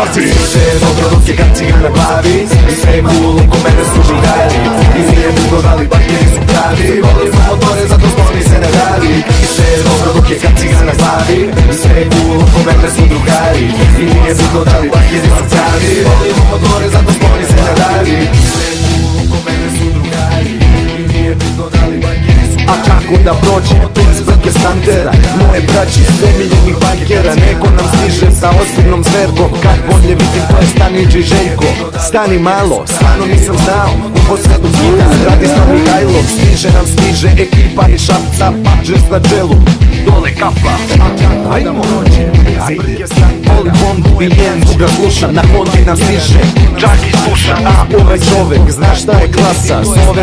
glavi. Sve je dobro dok je kaciga na glavi, i sve je cool oko mene su drugari. I nije bitno da li bakeri su pravi, volimo motore zato smo mi se ne radi. I sve je dobro dok je kaciga na glavi, i sve je cool oko mene su drugari. I nije bitno da li bakeri su pravi, volimo motore zato smo mi se ne radi. Sve je cool oko mene su drugari, i nije bitno da li bakeri su pravi. A kako da prođe to iz brke stantera, moje braći s omiljenih bajkera. Neko nam stiže sa ozbiljnom zverkom, kad bolje vidim to je Stanić i Željko. Stani malo, stvarno nisam znao, u posvetu gita Radislav Mihajlov. Stiže ekipa iz Šapca, Pađers na čelu, dole kapa. Ajmo rođe, Oli Bondu i Jen, druga sluša, na Hondi nam stiže Čaki sluša, a ovaj čovek, znaš šta je klasa, zove